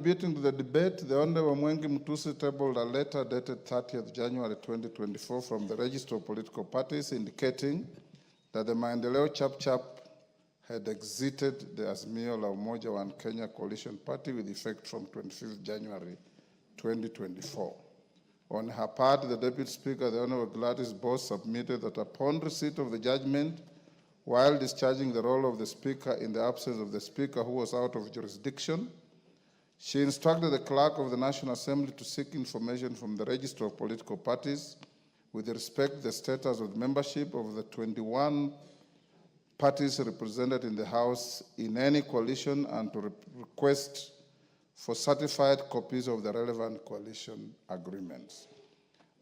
Contributing to the debate, the Honorable Mwengi Mtusi tabled a letter dated 30th January 2024 from the Register of Political Parties indicating that the Maendeleo Chap had exited the Azimio la Umoja One Kenya Coalition Party with effect from 25th January 2024. On her part, the Deputy Speaker, the Honorable Gladys Boss, submitted that upon receipt of the judgment, while discharging the role of the Speaker in the absence of the Speaker who was out of jurisdiction, she instructed the Clerk of the National Assembly to seek information from the Register of Political Parties with respect to the status of the membership of the 21 parties represented in the House in any coalition and to request for certified copies of the relevant coalition agreements.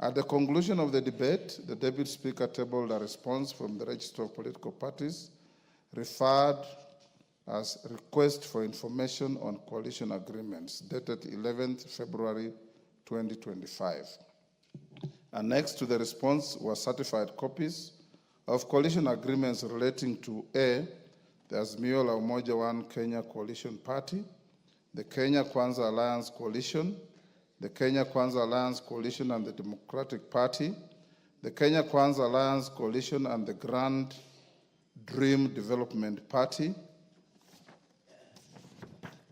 At the conclusion of the debate, the Deputy Speaker tabled a response from the Register of Political Parties referred as request for information on coalition agreements, dated 11th February 2025. Annexed to the response were certified copies of coalition agreements relating to A, the Azimio la Umoja One Kenya Coalition Party, the Kenya Kwanza Alliance Coalition, the Kenya Kwanza Alliance Coalition and the Democratic Party, the Kenya Kwanza Alliance Coalition and the Grand Dream Development Party,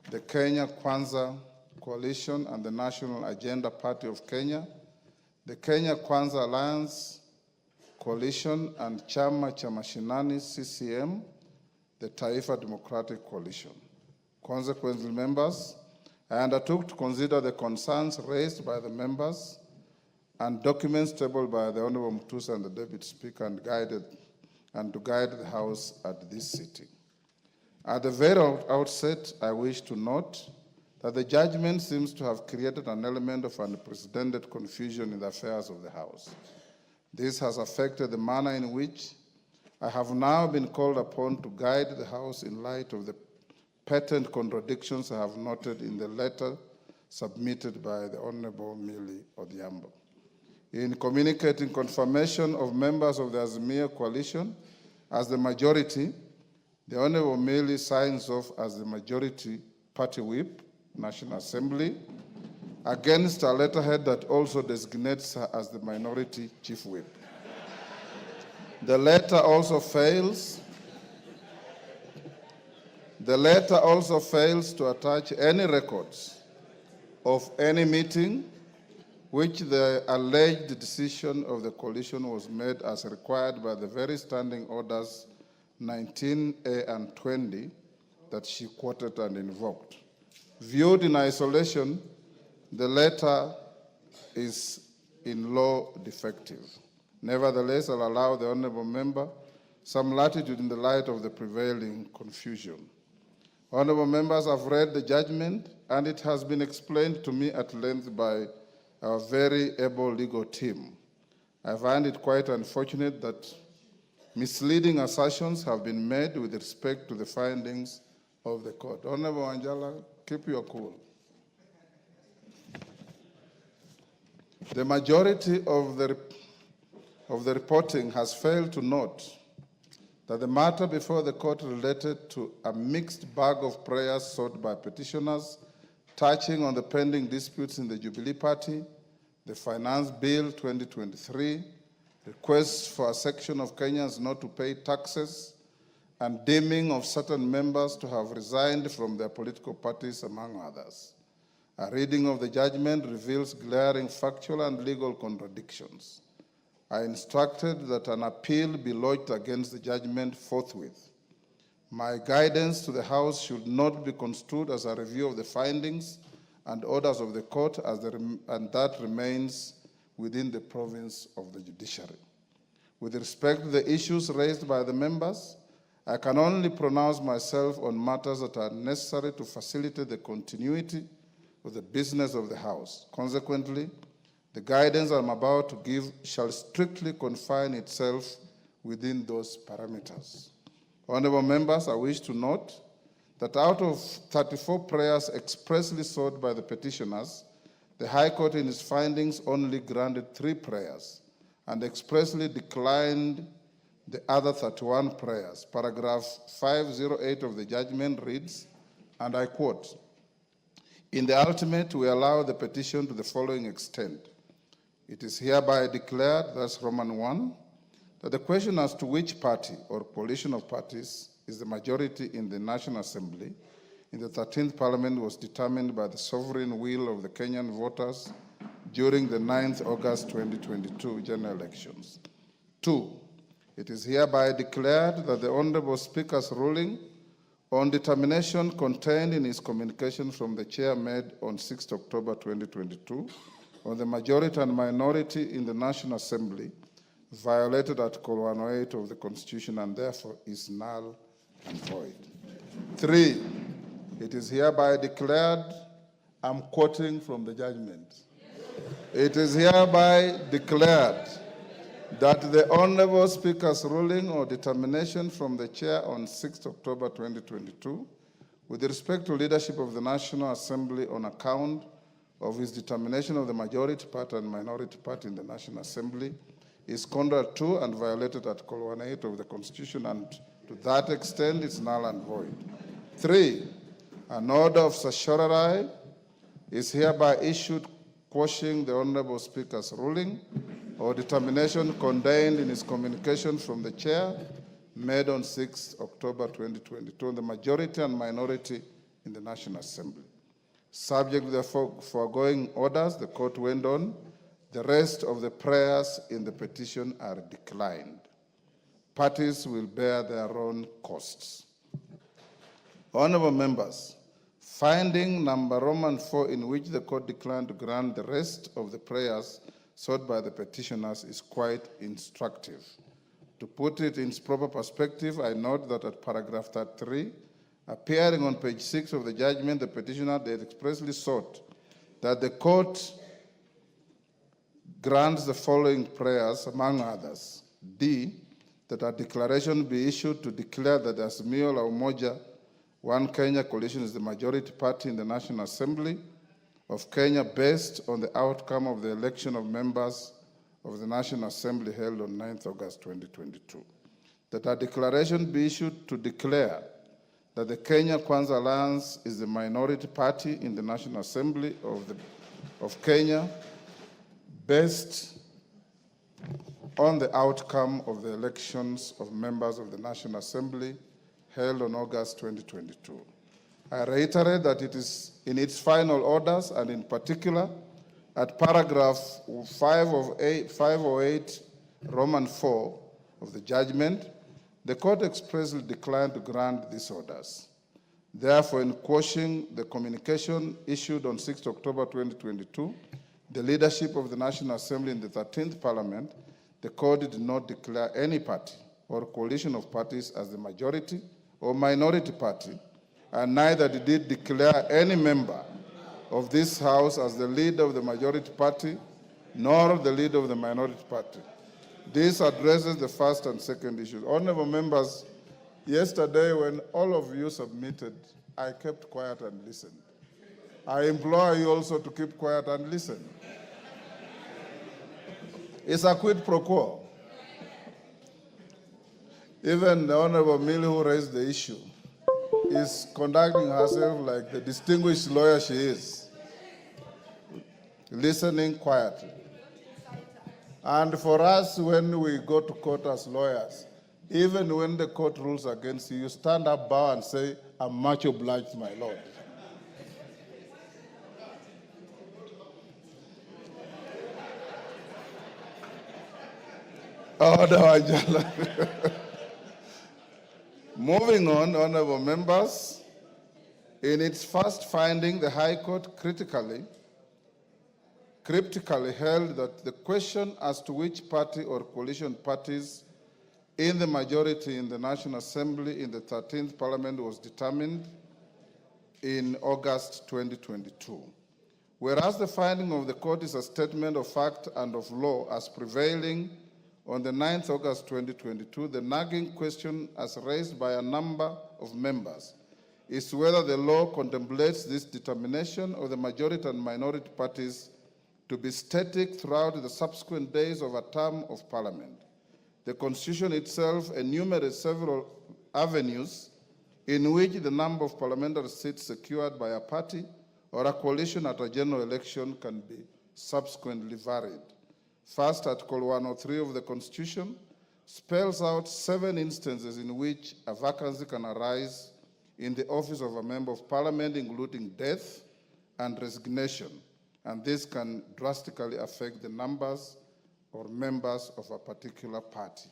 the Kenya Kwanza Coalition and the National Agenda Party of Kenya, the Kenya Kwanza Alliance Coalition and Chama cha Mashinani CCM, the Taifa Democratic Coalition. Consequently, members, I undertook to consider the concerns raised by the members and documents tabled by the Honorable Mtusi and the Deputy Speaker and to guide the House at this sitting. At the very outset, I wish to note that the judgment seems to have created an element of unprecedented confusion in the affairs of the House. This has affected the manner in which I have now been called upon to guide the House in light of the patent contradictions I have noted in the letter submitted by the Honorable Millie Odhiambo. In communicating confirmation of members of the Azimio coalition as the majority, the Honorable Millie signs off as the majority party whip, National Assembly, against a letterhead that also designates her as the minority chief whip. The letter also fails to attach any records of any meeting which the alleged decision of the coalition was made as required by the very standing orders 19A and 20 that she quoted and invoked. Viewed in isolation, the letter is in law defective. Nevertheless, I'll allow the honorable member some latitude in the light of the prevailing confusion. Honorable members, I've read the judgment, and it has been explained to me at length by our very able legal team. I find it quite unfortunate that misleading assertions have been made with respect to the findings of the court. Honorable Wanjala, keep your cool. The majority of the reporting has failed to note that the matter before the court related to a mixed bag of prayers sought by petitioners touching on the pending disputes in the Jubilee Party, the Finance Bill 2023, requests for a section of Kenyans not to pay taxes, and deeming of certain members to have resigned from their political parties, among others. A reading of the judgment reveals glaring factual and legal contradictions. I instructed that an appeal be lodged against the judgment forthwith. My guidance to the House should not be construed as a review of the findings and orders of the court, and that remains within the province of the judiciary. With respect to the issues raised by the members, I can only pronounce myself on matters that are necessary to facilitate the continuity of the business of the House. Consequently, the guidance I'm about to give shall strictly confine itself within those parameters. Honorable members, I wish to note that out of 34 prayers expressly sought by the petitioners, the High Court in its findings only granted 3 prayers and expressly declined the other 31 prayers. Paragraph 508 of the judgment reads, and I quote, In the ultimate, we allow the petition to the following extent. It is hereby declared, that's Roman 1, that the question as to which party or coalition of parties is the majority in the National Assembly in the 13th Parliament was determined by the sovereign will of the Kenyan voters during the 9th August 2022 general elections. 2, it is hereby declared that the Honorable Speaker's ruling on determination contained in his communication from the chair made on 6 October 2022 on the majority and minority in the National Assembly violated Article 108 of the Constitution and therefore is null and void. 3, it is hereby declared, I'm quoting from the judgment. It is hereby declared that the Honorable Speaker's ruling or determination from the chair on 6 October 2022 with respect to leadership of the National Assembly on account of his determination of the majority party and minority party in the National Assembly is contrary to and violated Article 108 of the Constitution, and to that extent is null and void. 3, an order of certiorari is hereby issued quashing the Honorable Speaker's ruling or determination contained in his communication from the chair made on 6 October 2022 on the majority and minority in the National Assembly. Subject to the foregoing orders, the court went on, the rest of the prayers in the petition are declined. Parties will bear their own costs. Honorable members, finding number Roman 4 in which the court declined to grant the rest of the prayers sought by the petitioners is quite instructive. To put it in its proper perspective, I note that at paragraph 33, appearing on page 6 of the judgment, the petitioner had expressly sought that the court grants the following prayers, among others. D, that a declaration be issued to declare that the Azimio la Umoja One Kenya coalition is the majority party in the National Assembly of Kenya based on the outcome of the election of members of the National Assembly held on 9th August 2022. That a declaration be issued to declare that the Kenya Kwanza Alliance is the minority party in the National Assembly of Kenya based on the outcome of the elections of members of the National Assembly held on August 2022. I reiterate that it is in its final orders, and in particular, at paragraph 508, Roman 4 of the judgment, the court expressly declined to grant these orders. Therefore, in quashing the communication issued on 6 October 2022, the leadership of the National Assembly in the 13th Parliament, the court did not declare any party or coalition of parties as the majority or minority party, and neither did it declare any member of this House as the leader of the majority party, nor the leader of the minority party. This addresses the first and second issues. Honorable members, yesterday when all of you submitted, I kept quiet and listened. I implore you also to keep quiet and listen. It's a quid pro quo. Even the Honorable Millie, who raised the issue, is conducting herself like the distinguished lawyer she is, listening quietly. And for us, when we go to court as lawyers, even when the court rules against you, you stand up, bow, and say, I'm much obliged, my lord. Moving on, honorable members, in its first finding, the High Court cryptically held that the question as to which party or coalition parties in the majority in the National Assembly in the 13th Parliament was determined in August 2022. Whereas the finding of the court is a statement of fact and of law as prevailing on the 9th August 2022, the nagging question as raised by a number of members is whether the law contemplates this determination of the majority and minority parties to be static throughout the subsequent days of a term of Parliament. The Constitution itself enumerates several avenues in which the number of parliamentary seats secured by a party or a coalition at a general election can be subsequently varied. First, Article 103 of the Constitution spells out 7 instances in which a vacancy can arise in the office of a member of parliament, including death and resignation, and this can drastically affect the numbers or members of a particular party.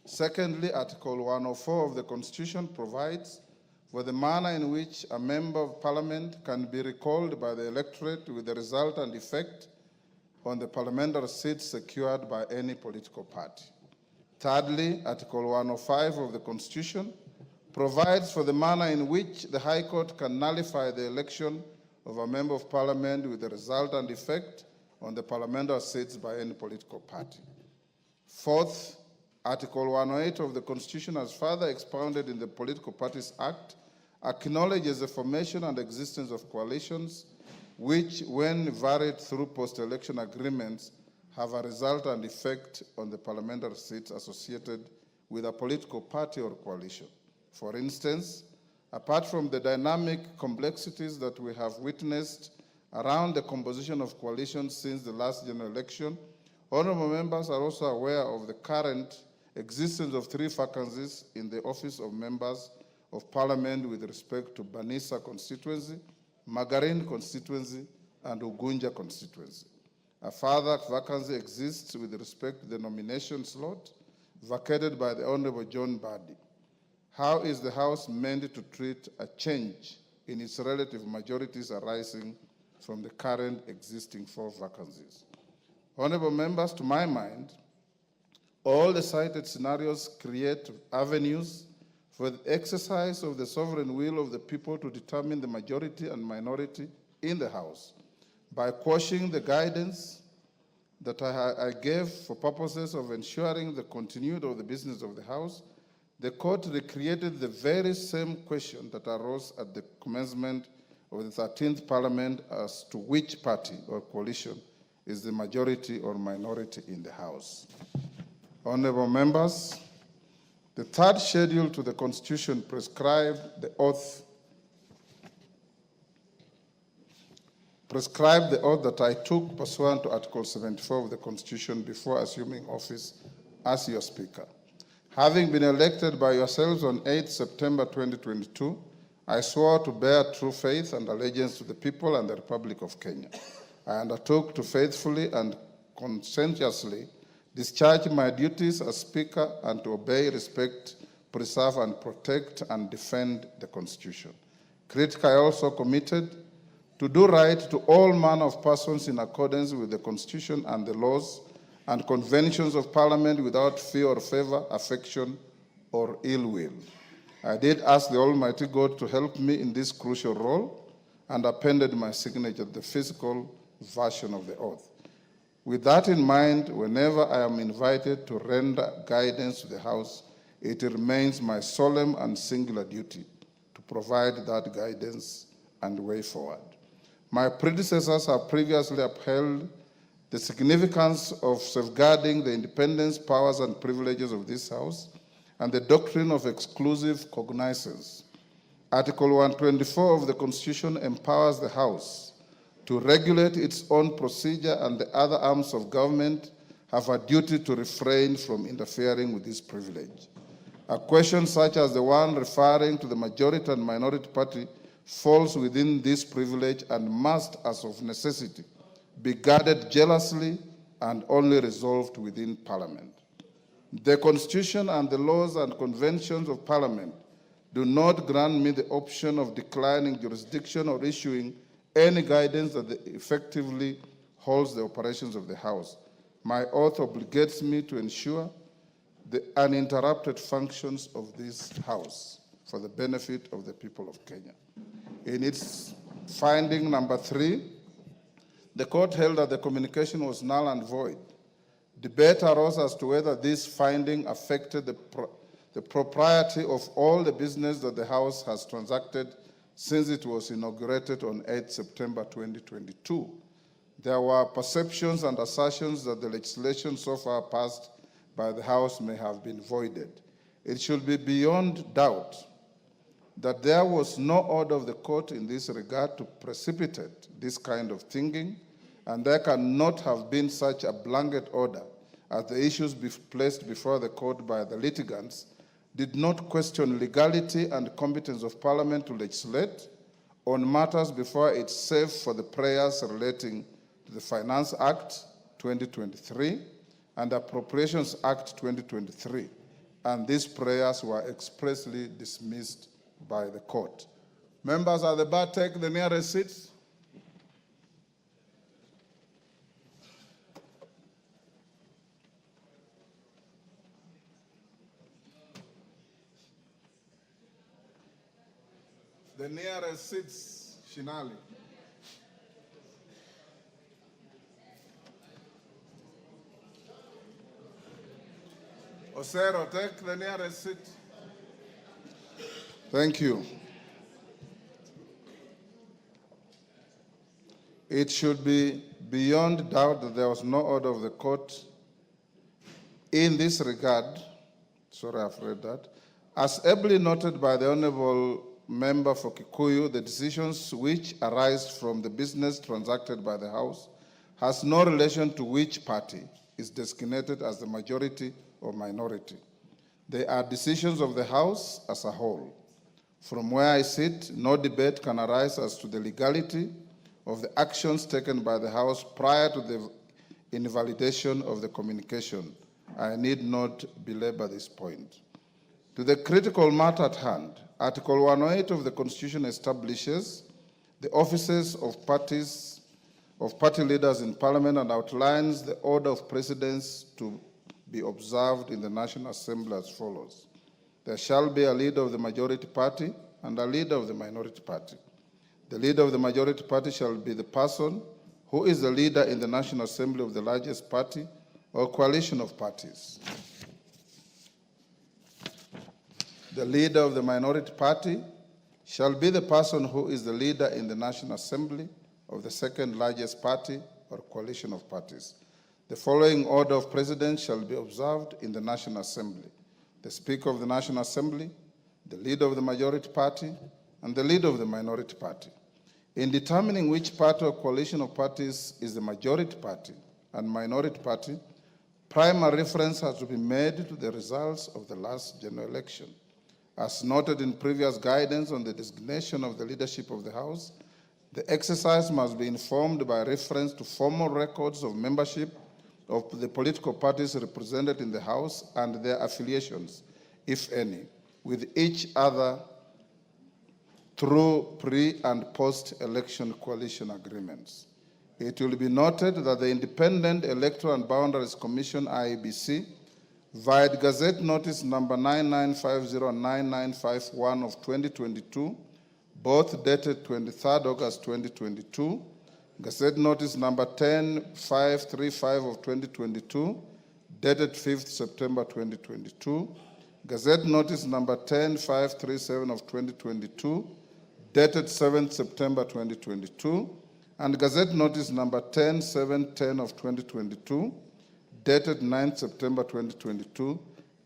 Secondly, Article 104 of the Constitution provides for the manner in which a member of parliament can be recalled by the electorate with the result and effect on the parliamentary seats secured by any political party. Thirdly, Article 105 of the Constitution provides for the manner in which the High Court can nullify the election of a member of parliament with the result and effect on the parliamentary seats by any political party. Fourth, Article 108 of the Constitution, as further expounded in the Political Parties Act, acknowledges the formation and existence of coalitions which, when varied through post-election agreements, have a result and effect on the parliamentary seats associated with a political party or coalition. For instance, apart from the dynamic complexities that we have witnessed around the composition of coalitions since the last general election, honorable members are also aware of the current existence of 3 vacancies in the office of members of parliament with respect to Banisa constituency, Magarin constituency, and Ugunja constituency. A further vacancy exists with respect to the nomination slot vacated by the Honorable John Badi. How is the House meant to treat a change in its relative majorities arising from the current existing 4 vacancies? Honorable members, to my mind, all the cited scenarios create avenues for the exercise of the sovereign will of the people to determine the majority and minority in the House. By quashing the guidance that I gave for purposes of ensuring the continuity of the business of the House, the court recreated the very same question that arose at the commencement of the 13th Parliament as to which party or coalition is the majority or minority in the House. Honorable members, the 3rd schedule to the Constitution prescribed the oath that I took pursuant to Article 74 of the Constitution before assuming office as your Speaker. Having been elected by yourselves on 8 September 2022, I swore to bear true faith and allegiance to the people and the Republic of Kenya. I undertook to faithfully and conscientiously discharge my duties as Speaker and to obey, respect, preserve, and protect and defend the Constitution. Katika, I also committed to do right to all manner of persons in accordance with the Constitution and the laws and conventions of Parliament without fear or favor, affection, or ill will. I did ask the Almighty God to help me in this crucial role and appended my signature to the physical version of the oath. With that in mind, whenever I am invited to render guidance to the House, it remains my solemn and singular duty to provide that guidance and way forward. My predecessors have previously upheld the significance of safeguarding the independence, powers, and privileges of this House and the doctrine of exclusive cognizance. Article 124 of the Constitution empowers the House to regulate its own procedure, and the other arms of government have a duty to refrain from interfering with this privilege. A question such as the one referring to the majority and minority party falls within this privilege and must, as of necessity, be guarded jealously and only resolved within Parliament. The Constitution and the laws and conventions of Parliament do not grant me the option of declining jurisdiction or issuing any guidance that effectively holds the operations of the House. My oath obligates me to ensure the uninterrupted functions of this House for the benefit of the people of Kenya. In its finding number 3, the court held that the communication was null and void. Debate arose as to whether this finding affected the propriety of all the business that the House has transacted since it was inaugurated on 8 September 2022. There were perceptions and assertions that the legislation so far passed by the House may have been voided. It should be beyond doubt that there was no order of the court in this regard to precipitate this kind of thinking, and there cannot have been such a blanket order as the issues placed before the court by the litigants did not question legality and competence of Parliament to legislate on matters before it, save for the prayers relating to the Finance Act 2023 and Appropriations Act 2023, and these prayers were expressly dismissed by the court. Members at the bar, take the nearest seats. The nearest seats, Shinali. Osero, take the nearest seat. Thank you. It should be beyond doubt that there was no order of the court in this regard. Sorry, I've read that. As ably noted by the Honorable Member for Kikuyu, the decisions which arise from the business transacted by the House has no relation to which party is designated as the majority or minority. They are decisions of the House as a whole. From where I sit, no debate can arise as to the legality of the actions taken by the House prior to the invalidation of the communication. I need not belabor this point. To the critical matter at hand, Article 108 of the Constitution establishes the offices of party leaders in Parliament and outlines the order of precedence to be observed in the National Assembly as follows. There shall be a leader of the majority party and a leader of the minority party. The leader of the majority party shall be the person who is the leader in the National Assembly of the largest party or coalition of parties. The leader of the minority party shall be the person who is the leader in the National Assembly of the second largest party or coalition of parties. The following order of precedence shall be observed in the National Assembly: the Speaker of the National Assembly, the leader of the majority party, and the leader of the minority party. In determining which party or coalition of parties is the majority party and minority party, primary reference has to be made to the results of the last general election. As noted in previous guidance on the designation of the leadership of the House, the exercise must be informed by reference to formal records of membership of the political parties represented in the House and their affiliations, if any, with each other through pre- and post-election coalition agreements. It will be noted that the Independent Electoral and Boundaries Commission, IEBC, via Gazette Notice number 99509951 of 2022, both dated 23rd August 2022, Gazette Notice number 10535 of 2022, dated 5th September 2022, Gazette Notice number 10537 of 2022, dated 7th September 2022, and Gazette Notice number 10710 of 2022, dated 9th September 2022,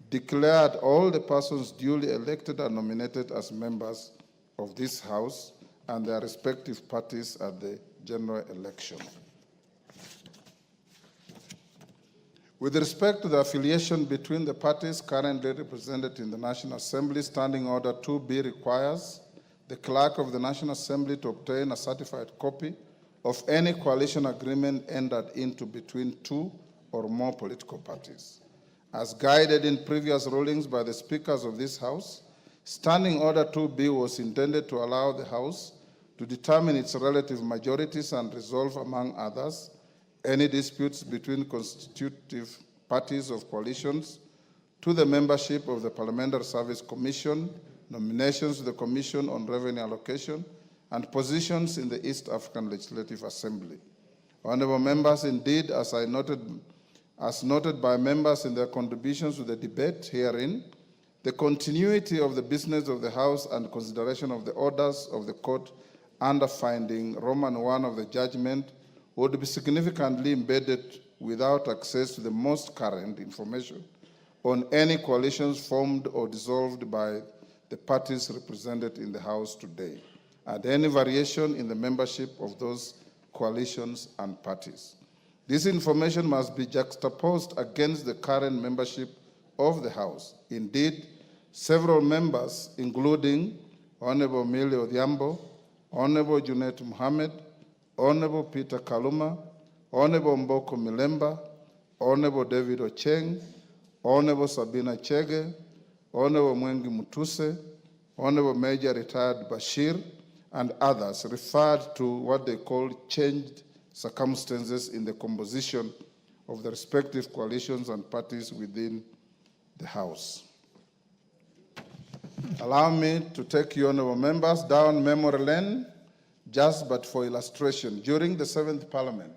declared all the persons duly elected and nominated as members of this House and their respective parties at the general election. With respect to the affiliation between the parties currently represented in the National Assembly, Standing Order 2B requires the Clerk of the National Assembly to obtain a certified copy of any coalition agreement entered into between two or more political parties. As guided in previous rulings by the speakers of this House, Standing Order 2B was intended to allow the House to determine its relative majorities and resolve, among others, any disputes between constitutive parties of coalitions, to the membership of the Parliamentary Service Commission, nominations to the Commission on Revenue Allocation, and positions in the East African Legislative Assembly. Honorable members, indeed, as noted by members in their contributions to the debate herein, the continuity of the business of the House and consideration of the orders of the court under finding Roman 1 of the judgment would be significantly embedded without access to the most current information on any coalitions formed or dissolved by the the parties represented in the House today, and any variation in the membership of those coalitions and parties. This information must be juxtaposed against the current membership of the House. Indeed, several members, including Honorable Millie Odhiambo, Honorable Junet Mohammed, Honorable Peter Kaluma, Honorable Mboko Milemba, Honorable David Ocheng, Honorable Sabina Chege, Honorable Mwengi Mutuse, Honorable Major Retired Bashir, and others referred to what they call changed circumstances in the composition of the respective coalitions and parties within the House. Allow me to take you, honorable members, down memory lane, just but for illustration. During the 7th Parliament,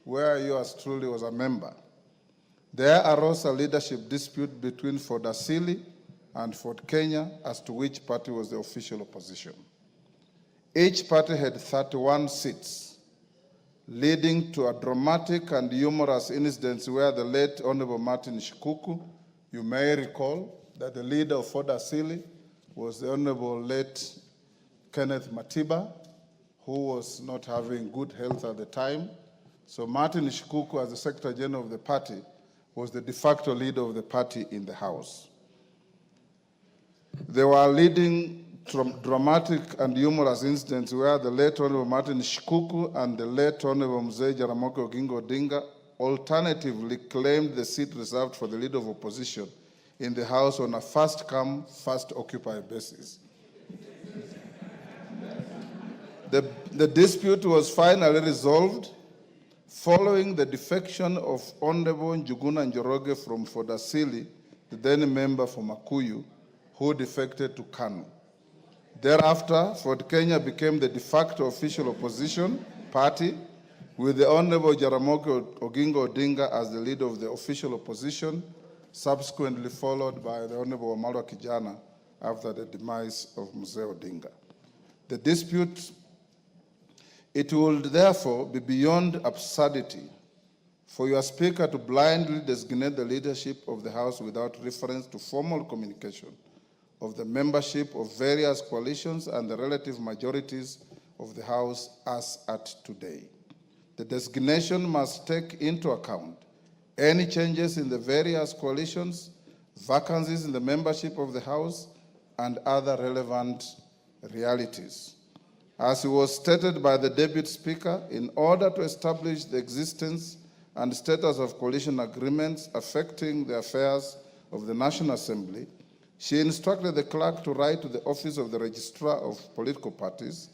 where yours truly was a member, there arose a leadership dispute between Ford Asili and Ford Kenya as to which party was the official opposition. Each party had 31 seats, leading to a dramatic and humorous incident where the late Honorable Martin Shikuku, you may recall that the leader of Ford Asili was the Honorable late Kenneth Matiba, who was not having good health at the time. So Martin Shikuku, as the Secretary General of the party, was the de facto leader of the party in the House. They were leading dramatic and humorous incidents where the late Honorable Martin Shikuku and the late Honorable Mzee Jaramogi Oginga Odinga alternatively claimed the seat reserved for the leader of opposition in the House on a first-come, first-occupied basis. The dispute was finally resolved following the defection of Honorable Njuguna Njoroge from Ford Asili, the then member for Makuyu, who defected to KANU. Thereafter, Ford Kenya became the de facto official opposition party, with the Honorable Jaramogi Oginga Odinga as the leader of the official opposition, subsequently followed by the Honorable Wamalwa Kijana after the demise of Mzee Odinga. The dispute, it would therefore be beyond absurdity for your Speaker to blindly designate the leadership of the House without reference to formal communication of the membership of various coalitions and the relative majorities of the House as at today. The designation must take into account any changes in the various coalitions, vacancies in the membership of the House, and other relevant realities. As was stated by the Deputy Speaker, in order to establish the existence and status of coalition agreements affecting the affairs of the National Assembly, she instructed the clerk to write to the Office of the Registrar of Political Parties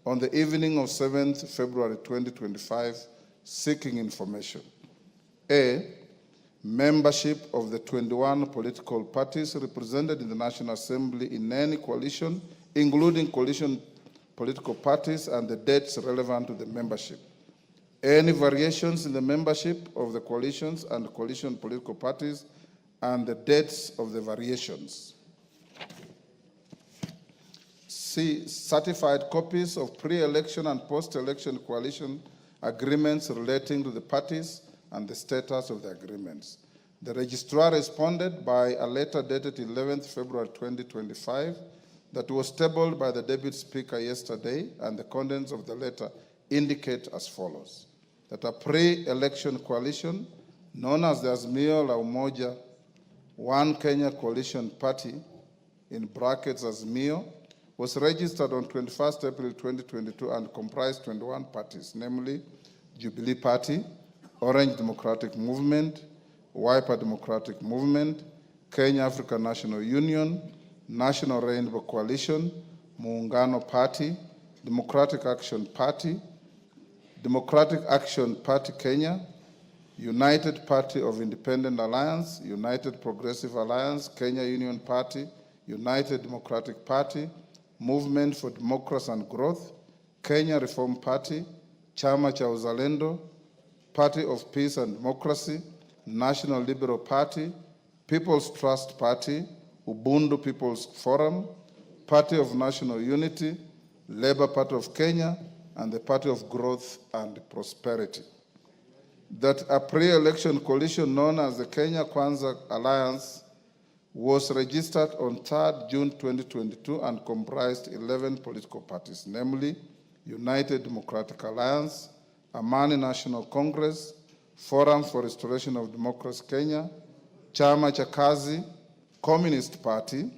on the evening of 7th February 2025, seeking information. A, membership of the 21 political parties represented in the National Assembly in any coalition, including coalition political parties, and the dates relevant to the membership. Any variations in the membership of the coalitions and coalition political parties, and the dates of the variations. C, certified copies of pre-election and post-election coalition agreements relating to the parties and the status of the agreements. The registrar responded by a letter dated 11th February 2025 that was tabled by the Deputy Speaker yesterday, and the contents of the letter indicate as follows: that a pre-election coalition known as the Azimio la Umoja One Kenya Coalition Party, in brackets Azimio, was registered on 21st April 2022 and comprised 21 parties, namely Jubilee Party, Orange Democratic Movement, Wiper Democratic Movement, Kenya African National Union, National Rainbow Coalition, Muungano Party, Democratic Action Party, Democratic Action Party Kenya, United Party of Independent Alliance, United Progressive Alliance, Kenya Union Party, United Democratic Party, Movement for Democracy and Growth, Kenya Reform Party, Chama cha Uzalendo, Party of Peace and Democracy, National Liberal Party, People's Trust Party, Ubuntu People's Forum, Party of National Unity, Labour Party of Kenya, and the Party of Growth and Prosperity. That a pre-election coalition known as the Kenya Kwanza Alliance was registered on 3rd June 2022 and comprised 11 political parties, namely United Democratic Alliance, Amani National Congress, Forum for Restoration of Democracy Kenya, Chama cha Kazi, Communist Party,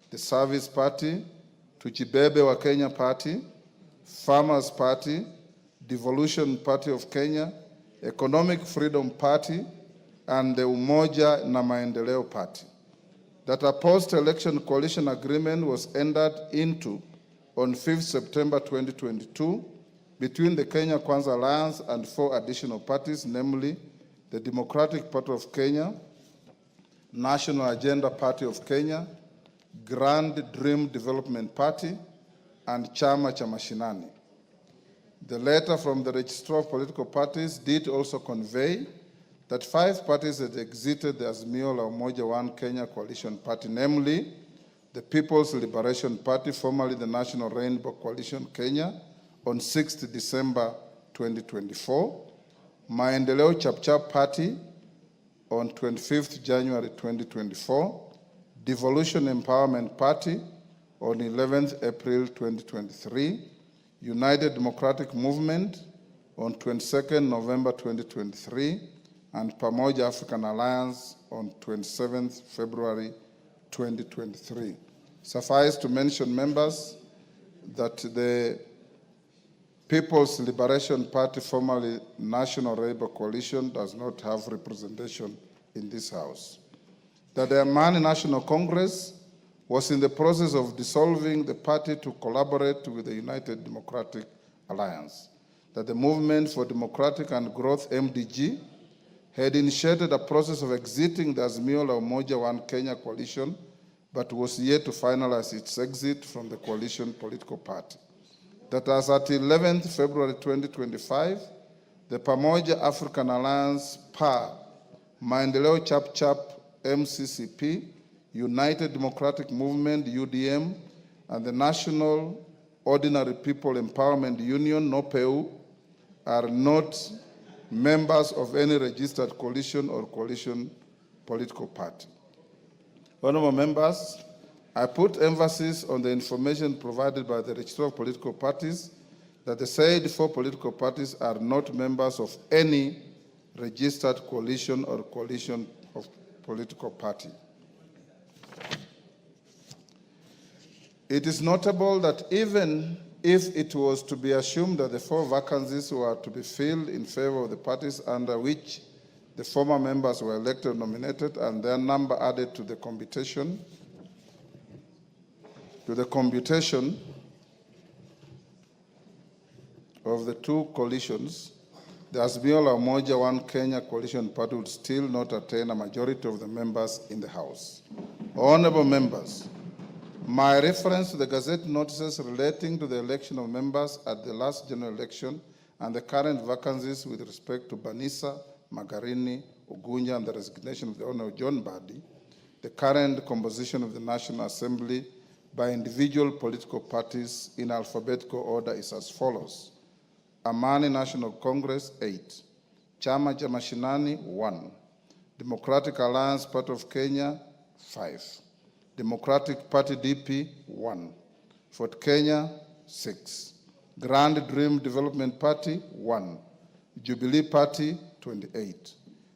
the Service Party, Tuchibebe wa Kenya Party, Farmers Party, Devolution Party of Kenya, Economic Freedom Party, and the Umoja na Maendeleo Party. That a post-election coalition agreement was entered into on 5th September 2022 between the Kenya Kwanza Alliance and 4 additional parties, namely the Democratic Party of Kenya, National Agenda Party of Kenya, Grand Dream Development Party, and Chama cha Mashinani. The letter from the Registrar of Political Parties did also convey that 5 parties had exited the Azimio la Umoja One Kenya Coalition Party, namely the People's Liberation Party, formerly the National Rainbow Coalition Kenya, on 6th December 2024, Maendeleo Chapchap Party on 25th January 2024, Devolution Empowerment Party on 11th April 2023, United Democratic Movement on 22nd November 2023, and Pamoja African Alliance on 27th February 2023. Suffice to mention, members, that the People's Liberation Party, formerly National Labour Coalition, does not have representation in this House. That the Amani National Congress was in the process of dissolving the party to collaborate with the United Democratic Alliance. That the Movement for Democratic and Growth, MDG, had initiated a process of exiting the Azimio la Umoja One Kenya coalition, but was yet to finalize its exit from the coalition political party. That as at 11th February 2025, the Pamoja African Alliance, PA, Maendeleo Chapchap, MCCP, United Democratic Movement, UDM, and the National Ordinary People Empowerment Union, NOPEU, are not members of any registered coalition or coalition political party. Honorable members, I put emphasis on the information provided by the Registrar of Political Parties that the said 4 political parties are not members of any registered coalition or coalition of political party. It is notable that even if it was to be assumed that the 4 vacancies were to be filled in favor of the parties under which the former members were elected or nominated and their number added to the computation of the 2 coalitions, the Azimio la Umoja One Kenya Coalition Party would still not attain a majority of the members in the House. Honorable members, my reference to the Gazette notices relating to the election of members at the last general election and the current vacancies with respect to Banisa, Magarini, Ugunya, and the resignation of the Honorable John Badi, the current composition of the National Assembly by individual political parties in alphabetical order is as follows. Amani National Congress, 8. Chama cha Mashinani, 1. Democratic Alliance Party of Kenya, 5. Democratic Party DP, 1. Fort Kenya, 6. Grand Dream Development Party, 1. Jubilee Party, 28.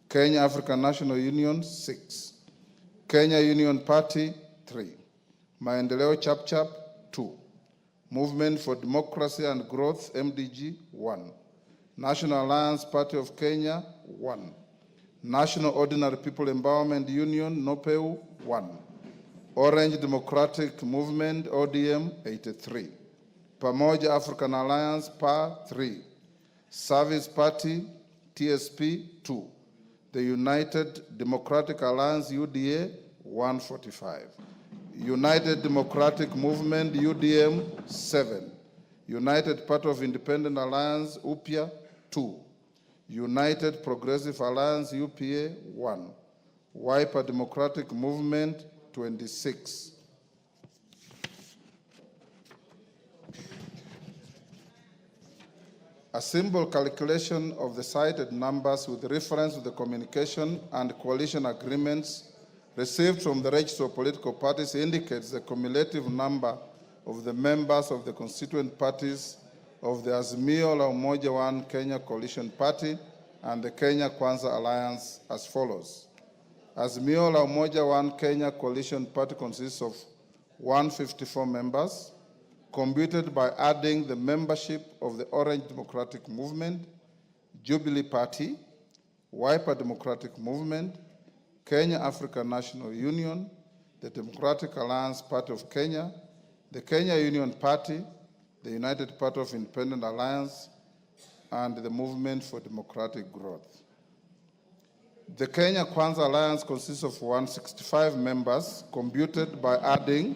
Kenya African National Union, 6. Kenya Union Party, 3. Maendeleo Chapchap, 2. Movement for Democracy and Growth, MDG, 1. National Alliance Party of Kenya, 1. National Ordinary People Empowerment Union, NOPEU, 1. Orange Democratic Movement, ODM, 83. Pamoja African Alliance, PA, 3. Service Party, TSP, 2. The United Democratic Alliance, UDA, 145. United Democratic Movement, UDM, 7. United Party of Independent Alliance, UPIA, 2. United Progressive Alliance, UPA, 1. Wiper Democratic Movement, 26. A simple calculation of the cited numbers with reference to the communication and coalition agreements received from the register of political parties indicates the cumulative number of the members of the constituent parties of the Azimio la Umoja One Kenya Coalition Party and the Kenya Kwanza Alliance as follows. Azimio la Umoja One Kenya Coalition Party consists of 154 members, computed by adding the membership of the Orange Democratic Movement, Jubilee Party, Wiper Democratic Movement, Kenya African National Union, the Democratic Alliance Party of Kenya, the Kenya Union Party, the United Party of Independent Alliance, and the Movement for Democratic Growth. The Kenya Kwanza Alliance consists of 165 members, computed by adding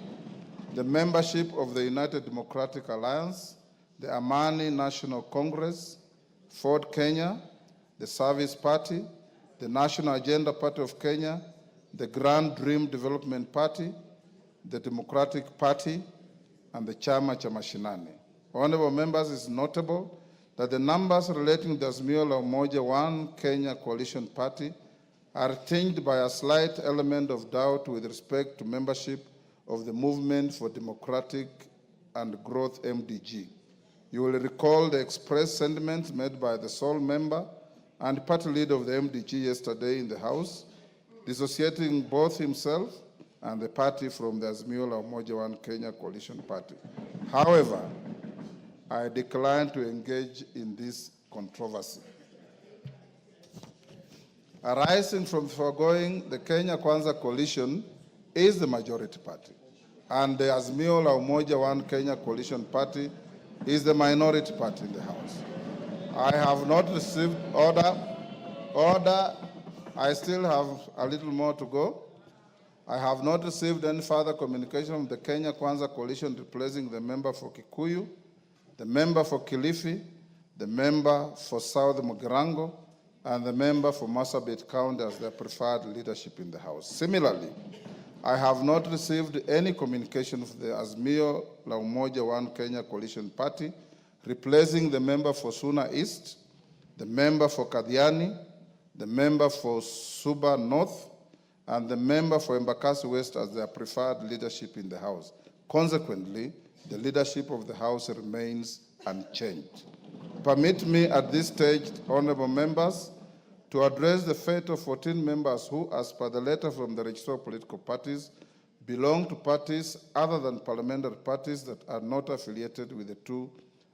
the membership of the United Democratic Alliance, the Amani National Congress, Ford Kenya, the Service Party, the National Agenda Party of Kenya, the Grand Dream Development Party, the Democratic Party, and the Chama cha Mashinani. Honorable members, it's notable that the numbers relating to the Azimio la Umoja One Kenya Coalition Party are tinged by a slight element of doubt with respect to membership of the Movement for Democratic and Growth MDG. You will recall the expressed sentiments made by the sole member and party leader of the MDG yesterday in the House, dissociating both himself and the party from the Azimio la Umoja One Kenya Coalition Party. However, I decline to engage in this controversy. Arising from the foregoing, the Kenya Kwanza Coalition is the majority party, and the Azimio la Umoja One Kenya Coalition Party is the minority party in the House. I have not received order. I still have a little more to go. I have not received any further communication from the Kenya Kwanza Coalition replacing the member for Kikuyu, the member for Kilifi, the member for South Mugirango, and the member for Marsabit County as their preferred leadership in the House. Similarly, I have not received any communication from the Azimio la Umoja One Kenya Coalition Party replacing the member for Suna East, the member for Kadiani, the member for Suba North, and the member for Embakasi West as their preferred leadership in the House. Consequently, the leadership of the House remains unchanged. Permit me at this stage, honorable members, to address the fate of 14 members who, as per the letter from the Register of Political Parties, belong to parties other than parliamentary parties that are not affiliated with the two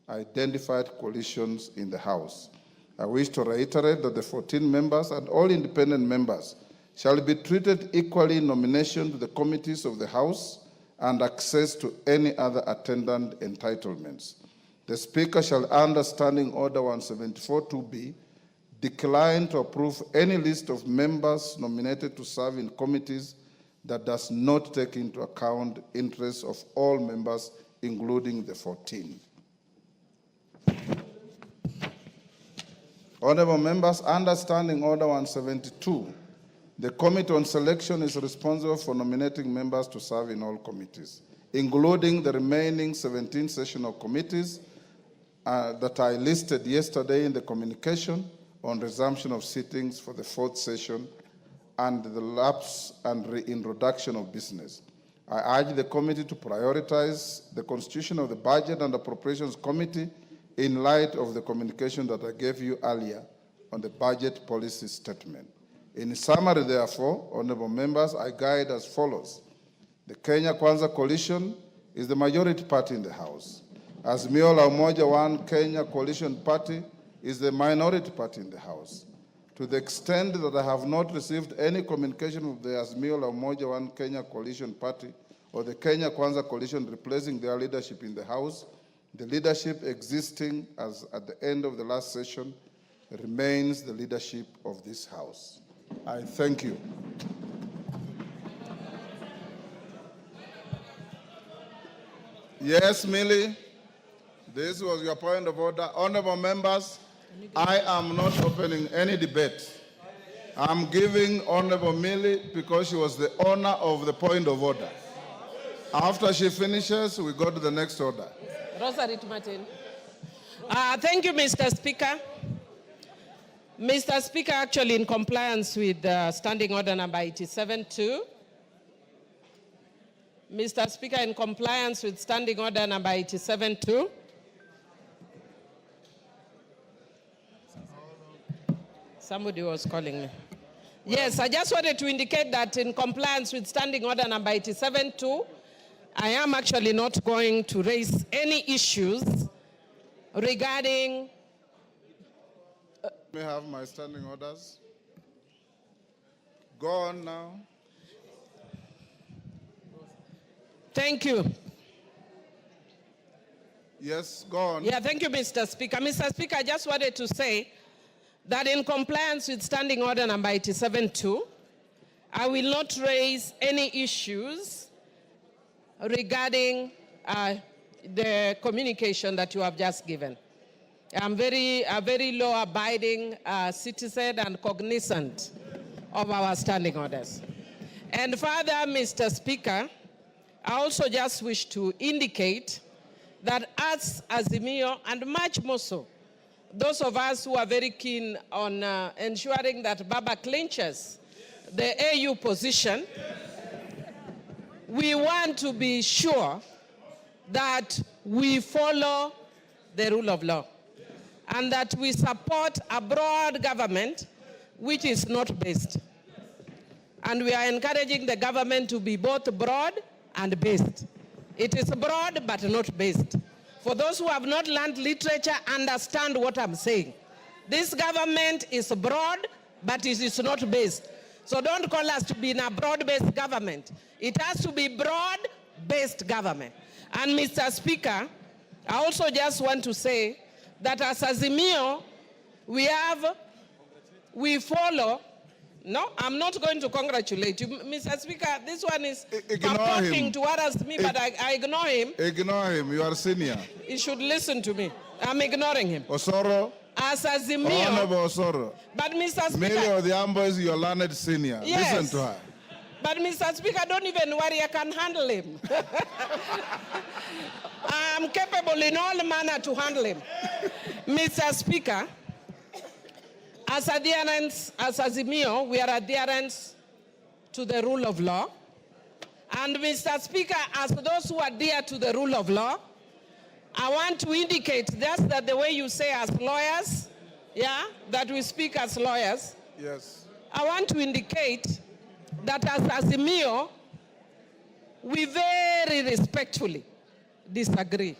identified coalitions in the House. I wish to reiterate that the 14 members and all independent members shall be treated equally in nomination to the committees of the House and access to any other attendant entitlements. The Speaker shall, under Standing Order 174-2B, decline to approve any list of members nominated to serve in committees that does not take into account interests of all members, including the 14. Honorable members, under Standing Order 172, the Committee on Selection is responsible for nominating members to serve in all committees, including the remaining 17 sessional committees that I listed yesterday in the communication on resumption of sittings for the 4th session and the lapse and reintroduction of business. I urge the committee to prioritize the constitution of the Budget and Appropriations Committee in light of the communication that I gave you earlier on the budget policy statement. In summary, therefore, honorable members, I guide as follows. The Kenya Kwanza Coalition is the majority party in the House. Azimio la Umoja One Kenya Coalition Party is the minority party in the House. To the extent that I have not received any communication of the Azimio la Umoja One Kenya Coalition Party or the Kenya Kwanza Coalition replacing their leadership in the House, the leadership existing as at the end of the last session remains the leadership of this House. I thank you. Yes, Millie, this was your point of order. Honorable members, I am not opening any debate. I'm giving Honorable Millie because she was the owner of the point of order. After she finishes, we go to the next order. Rosarit Martin. Thank you, Mr. Speaker. Mr. Speaker, actually in compliance with Standing Order number 87-2, Mr. Speaker, in compliance with Standing Order number 87-2, somebody was calling me. Yes, I just wanted to indicate that in compliance with Standing Order number 87-2, I am actually not going to raise any issues regarding... May I have my standing orders? Go on now. Thank you. Yes, go on. Yeah, thank you, Mr. Speaker. Mr. Speaker, I just wanted to say that in compliance with Standing Order number 87-2, I will not raise any issues regarding the communication that you have just given. I'm a very law-abiding citizen and cognizant of our standing orders. And further, Mr. Speaker, I also just wish to indicate that as Azimio, and much more so, those of us who are very keen on ensuring that Baba clinches the AU position, we want to be sure that we follow the rule of law and that we support a broad government which is not based. And we are encouraging the government to be both broad and based. It is broad but not based. For those who have not learned literature, understand what I'm saying. This government is broad, but it is not based. So don't call us to be in a broad-based government. It has to be broad-based government. And Mr. Speaker, I also just want to say that as Azimio, we follow. No, I'm not going to congratulate you. Mr. Speaker, this one is purporting towards me, but I ignore him. Ignore him, you are senior. He should listen to me. I'm ignoring him. Osoro. As Azimio. Honorable Osoro. But Mr. Speaker. Millie Odhiambo is your learned senior. Yes. Listen to her. But Mr. Speaker, don't even worry, I can handle him. I'm capable in all manner to handle him. Mr. Speaker, as adherents, as Azimio, we are adherents to the rule of law. And Mr. Speaker, as those who adhere to the rule of law, I want to indicate just that the way you say as lawyers, yeah, that we speak as lawyers. Yes. I want to indicate that as Azimio, we very respectfully disagree.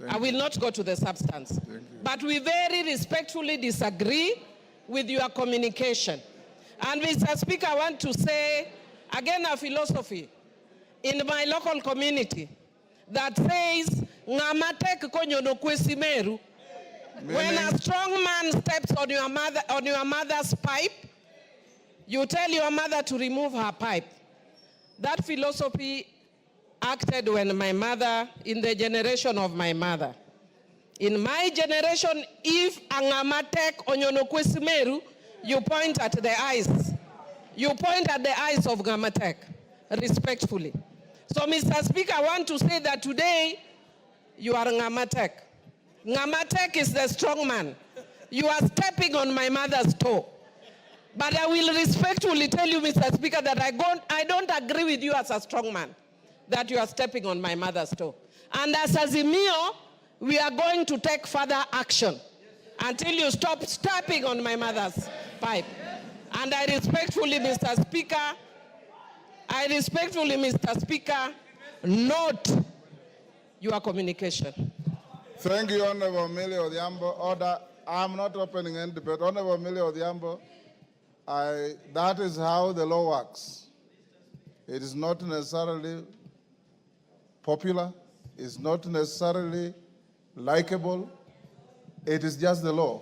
I will not go to the substance. But we very respectfully disagree with your communication. And Mr. Speaker, I want to say, again, a philosophy in my local community that says, "Ngamatek konyono kwesimeru." When a strong man steps on your mother's pipe, you tell your mother to remove her pipe. That philosophy acted when my mother, in the generation of my mother. In my generation, if angamatek onyono kwesimeru, you point at the eyes. You point at the eyes of Ngamatek, respectfully. So, Mr. Speaker, I want to say that today, you are Ngamatek. Ngamatek is the strong man. You are stepping on my mother's toe. But I will respectfully tell you, Mr. Speaker, that I don't agree with you as a strong man, that you are stepping on my mother's toe. And as Azimio, we are going to take further action until you stop stepping on my mother's pipe. And I respectfully, Mr. Speaker, note your communication. Thank you, Honorable Millie Odhiambo. Order. I'm not opening any debate. Honorable Millie Odhiambo, that is how the law works. It is not necessarily popular. It's not necessarily likable. It is just the law.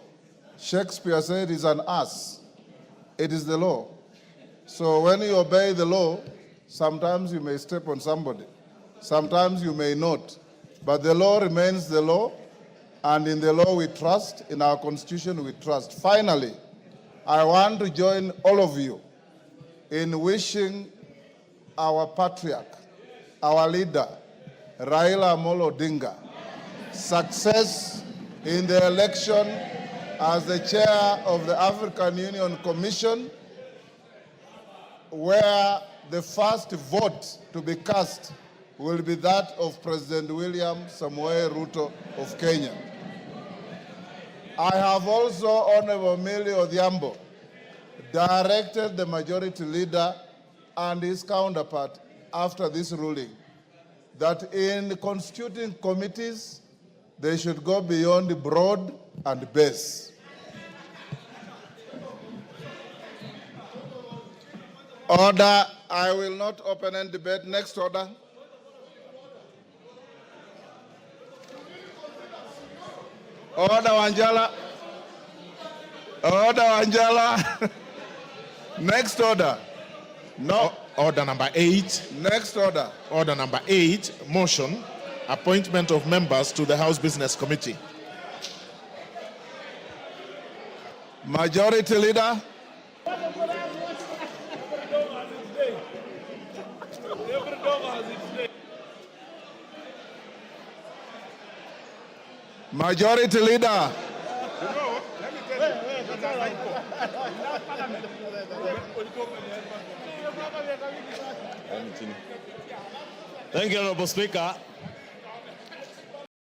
Shakespeare said it's an ass. It is the law. So when you obey the law, sometimes you may step on somebody. Sometimes you may not. But the law remains the law, and in the law we trust, in our constitution we trust. Finally, I want to join all of you in wishing our patriarch, our leader, Raila Amolo Odinga, success in the election as the chair of the African Union Commission, where the first vote to be cast will be that of President William Samoei Ruto of Kenya. I have also, Honorable Millie Odhiambo, directed the majority leader and his counterpart after this ruling that in constituting committees, they should go beyond broad and base. Order. I will not open any debate. Next order. Order, Wanjala. Order, Wanjala. Next order. No. Order number 8. Next order. Order number 8, motion, appointment of members to the House Business Committee. Majority Leader. Majority Leader. Thank you, Honorable Speaker.